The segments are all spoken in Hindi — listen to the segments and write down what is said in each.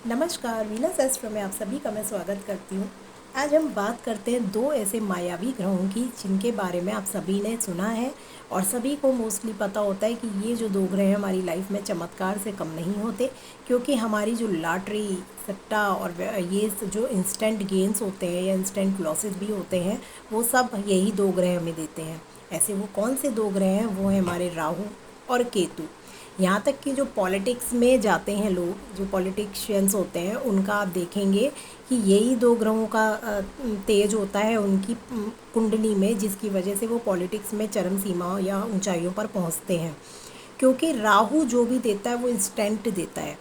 नमस्कार, वीनस एस्ट्रो में आप सभी का मैं स्वागत करती हूँ। आज हम बात करते हैं दो ऐसे मायावी ग्रहों की जिनके बारे में आप सभी ने सुना है और सभी को मोस्टली पता होता है कि ये जो दो ग्रह हमारी लाइफ में चमत्कार से कम नहीं होते, क्योंकि हमारी जो लॉटरी, सट्टा और ये जो इंस्टेंट गेन्स होते हैं या इंस्टेंट लॉसेस भी होते हैं, वो सब यही दो ग्रह हमें देते हैं। ऐसे वो कौन से दो ग्रह हैं? वो हैं हमारे राहु और केतु। यहाँ तक कि जो पॉलिटिक्स में जाते हैं लोग, जो पॉलिटिशियंस होते हैं, उनका आप देखेंगे कि यही दो ग्रहों का तेज होता है उनकी कुंडली में, जिसकी वजह से वो पॉलिटिक्स में चरम सीमा या ऊंचाइयों पर पहुँचते हैं। क्योंकि राहु जो भी देता है वो इंस्टेंट देता है,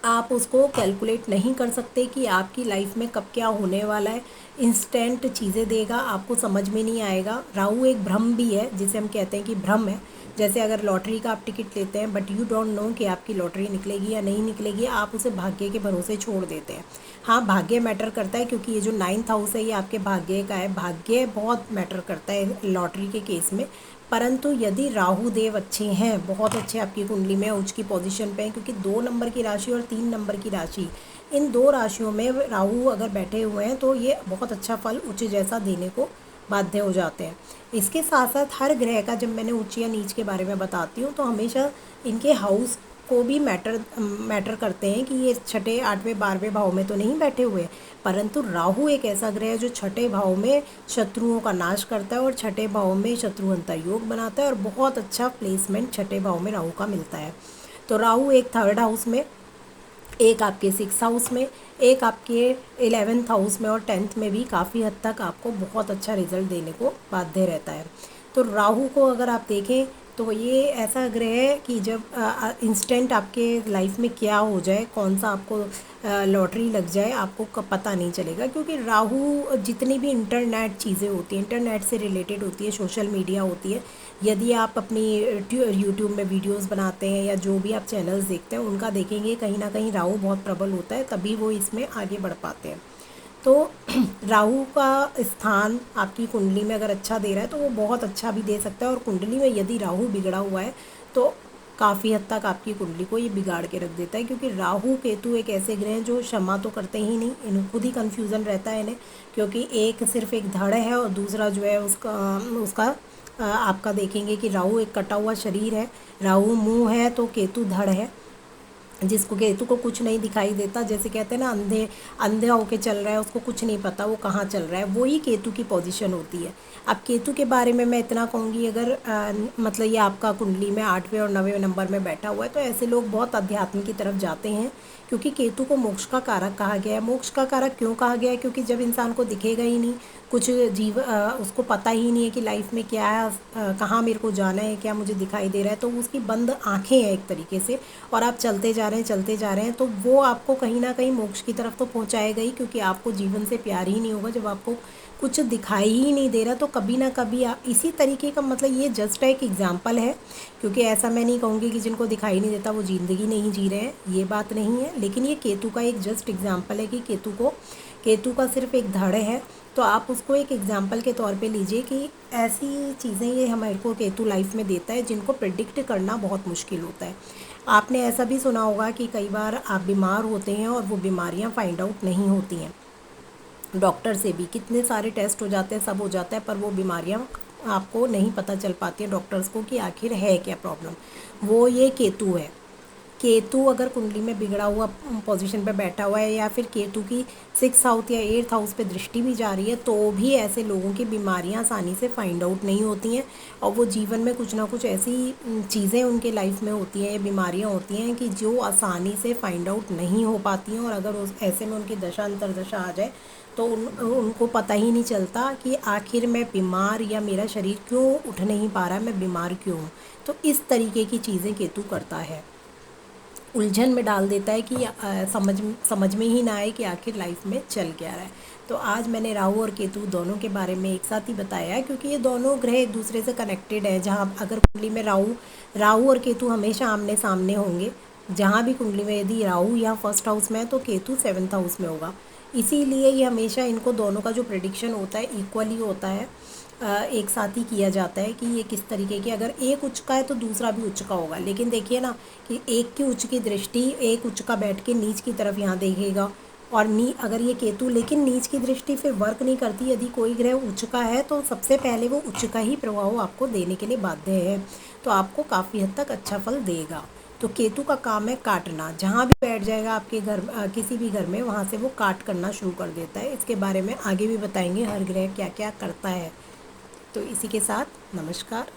आप उसको कैलकुलेट नहीं कर सकते कि आपकी लाइफ में कब क्या होने वाला है। इंस्टेंट चीज़ें देगा, आपको समझ में नहीं आएगा। राहु एक भ्रम भी है, जिसे हम कहते हैं कि भ्रम है। जैसे अगर लॉटरी का आप टिकट लेते हैं बट यू डोंट नो कि आपकी लॉटरी निकलेगी या नहीं निकलेगी, आप उसे भाग्य के भरोसे छोड़ देते हैं। हाँ, भाग्य मैटर करता है, क्योंकि ये जो 9th हाउस है ये आपके भाग्य का है। भाग्य बहुत मैटर करता है लॉटरी के केस में। परंतु यदि राहु देव अच्छे हैं, बहुत अच्छे आपकी कुंडली में उच्च की पोजीशन पे हैं, क्योंकि 2 नंबर की राशि और 3 नंबर की राशि, इन दो राशियों में राहु अगर बैठे हुए हैं तो ये बहुत अच्छा फल उच्च जैसा देने को बाध्य हो जाते हैं। इसके साथ साथ हर ग्रह का, जब मैंने उच्च या नीच के बारे में बताती हूँ, तो हमेशा इनके हाउस को भी मैटर करते हैं कि ये छठे, 8वें, 12वें भाव में तो नहीं बैठे हुए। परंतु राहु एक ऐसा ग्रह है जो छठे भाव में शत्रुओं का नाश करता है और छठे भाव में शत्रु अंतर योग बनाता है, और बहुत अच्छा प्लेसमेंट छठे भाव में राहु का मिलता है। तो राहु एक 3rd हाउस में, एक आपके 6th हाउस में, एक आपके 11th हाउस में और 10th में भी काफ़ी हद तक आपको बहुत अच्छा रिजल्ट देने को बाध्य रहता है। तो राहु को अगर आप देखें तो ये ऐसा ग्रह है कि जब इंस्टेंट आपके लाइफ में क्या हो जाए, कौन सा आपको लॉटरी लग जाए, आपको पता नहीं चलेगा। क्योंकि राहु जितनी भी इंटरनेट चीज़ें होती हैं, इंटरनेट से रिलेटेड होती है, सोशल मीडिया होती है, यदि आप अपनी यूट्यूब में वीडियोस बनाते हैं या जो भी आप चैनल्स देखते हैं उनका देखेंगे, कहीं ना कहीं राहु बहुत प्रबल होता है, तभी वो इसमें आगे बढ़ पाते हैं। तो राहु का स्थान आपकी कुंडली में अगर अच्छा दे रहा है तो वो बहुत अच्छा भी दे सकता है, और कुंडली में यदि राहु बिगड़ा हुआ है तो काफ़ी हद तक आपकी कुंडली को ये बिगाड़ के रख देता है। क्योंकि राहु केतु एक ऐसे ग्रह हैं जो क्षमा तो करते ही नहीं, इन्हें खुद ही कन्फ्यूज़न रहता है इन्हें। क्योंकि एक सिर्फ एक धड़ है और दूसरा जो है उसका उसका आपका देखेंगे कि राहु एक कटा हुआ शरीर है, राहु मुंह है तो केतु धड़ है, जिसको केतु को कुछ नहीं दिखाई देता। जैसे कहते हैं ना, अंधे अंधे होके चल रहा है, उसको कुछ नहीं पता वो कहाँ चल रहा है, वही केतु की पोजीशन होती है। अब केतु के बारे में मैं इतना कहूँगी, अगर मतलब ये आपका कुंडली में 8वें और 9वें नंबर में बैठा हुआ है तो ऐसे लोग बहुत अध्यात्म की तरफ जाते हैं। क्योंकि केतु को मोक्ष का कारक कहा गया है। मोक्ष का कारक क्यों कहा गया है? क्योंकि जब इंसान को दिखेगा ही नहीं कुछ, उसको पता ही नहीं है कि लाइफ में क्या है, कहाँ मेरे को जाना है, क्या मुझे दिखाई दे रहा है, तो उसकी बंद आंखें हैं एक तरीके से, और आप चलते जा रहे हैं चलते जा रहे हैं, तो वो आपको कहीं ना कहीं मोक्ष की तरफ तो पहुँचाएगा ही। क्योंकि आपको जीवन से प्यार ही नहीं होगा जब आपको कुछ दिखाई ही नहीं दे रहा, तो कभी ना कभी आप इसी तरीके का, मतलब ये जस्ट एक एग्जाम्पल है। क्योंकि ऐसा मैं नहीं कहूँगी कि जिनको दिखाई नहीं देता वो ज़िंदगी नहीं जी रहे हैं, ये बात नहीं है। लेकिन ये केतु का एक जस्ट एग्जाम्पल है कि केतु का सिर्फ एक धड़ है, तो आप उसको एक एग्जाम्पल के तौर पे लीजिए कि ऐसी चीज़ें ये हमारे को केतु लाइफ में देता है जिनको प्रिडिक्ट करना बहुत मुश्किल होता है। आपने ऐसा भी सुना होगा कि कई बार आप बीमार होते हैं और वो बीमारियां फाइंड आउट नहीं होती हैं, डॉक्टर से भी कितने सारे टेस्ट हो जाते हैं, सब हो जाता है, पर वो बीमारियां आपको नहीं पता चल पाती हैं डॉक्टर्स को कि आखिर है क्या प्रॉब्लम। वो ये केतु है। केतु अगर कुंडली में बिगड़ा हुआ पोजीशन पे बैठा हुआ है, या फिर केतु की 6th हाउस या 8th हाउस पे दृष्टि भी जा रही है, तो भी ऐसे लोगों की बीमारियां आसानी से फाइंड आउट नहीं होती हैं, और वो जीवन में कुछ ना कुछ ऐसी चीज़ें उनके लाइफ में होती हैं, बीमारियां होती हैं कि जो आसानी से फाइंड आउट नहीं हो पाती हैं। और अगर उस ऐसे में उनकी दशा अंतरदशा आ जाए तो उनको पता ही नहीं चलता कि आखिर मैं बीमार, या मेरा शरीर क्यों उठ नहीं पा रहा है, मैं बीमार क्यों हूँ। तो इस तरीके की चीज़ें केतु करता है, उलझन में डाल देता है कि समझ में ही ना आए कि आखिर लाइफ में चल क्या रहा है। तो आज मैंने राहु और केतु दोनों के बारे में एक साथ ही बताया है, क्योंकि ये दोनों ग्रह एक दूसरे से कनेक्टेड है। जहाँ अगर कुंडली में राहु और केतु हमेशा आमने सामने होंगे, जहाँ भी कुंडली में यदि राहु या 1st हाउस में है तो केतु 7th हाउस में होगा। इसीलिए ये हमेशा इनको दोनों का जो प्रेडिक्शन होता है इक्वली होता है। एक साथ ही किया जाता है कि ये किस तरीके के, अगर एक उच्च का है तो दूसरा भी उच्च का होगा। लेकिन देखिए ना कि एक की उच्च की दृष्टि, एक उच्च का बैठ के नीच की तरफ यहाँ देखेगा, और अगर ये केतु, लेकिन नीच की दृष्टि फिर वर्क नहीं करती। यदि कोई ग्रह उच्च का है तो सबसे पहले वो उच्च का ही प्रभाव आपको देने के लिए बाध्य है, तो आपको काफ़ी हद तक अच्छा फल देगा। तो केतु का काम है काटना, जहाँ भी बैठ जाएगा आपके घर, किसी भी घर में, वहाँ से वो काट करना शुरू कर देता है। इसके बारे में आगे भी बताएंगे हर ग्रह क्या क्या करता है। तो इसी के साथ नमस्कार।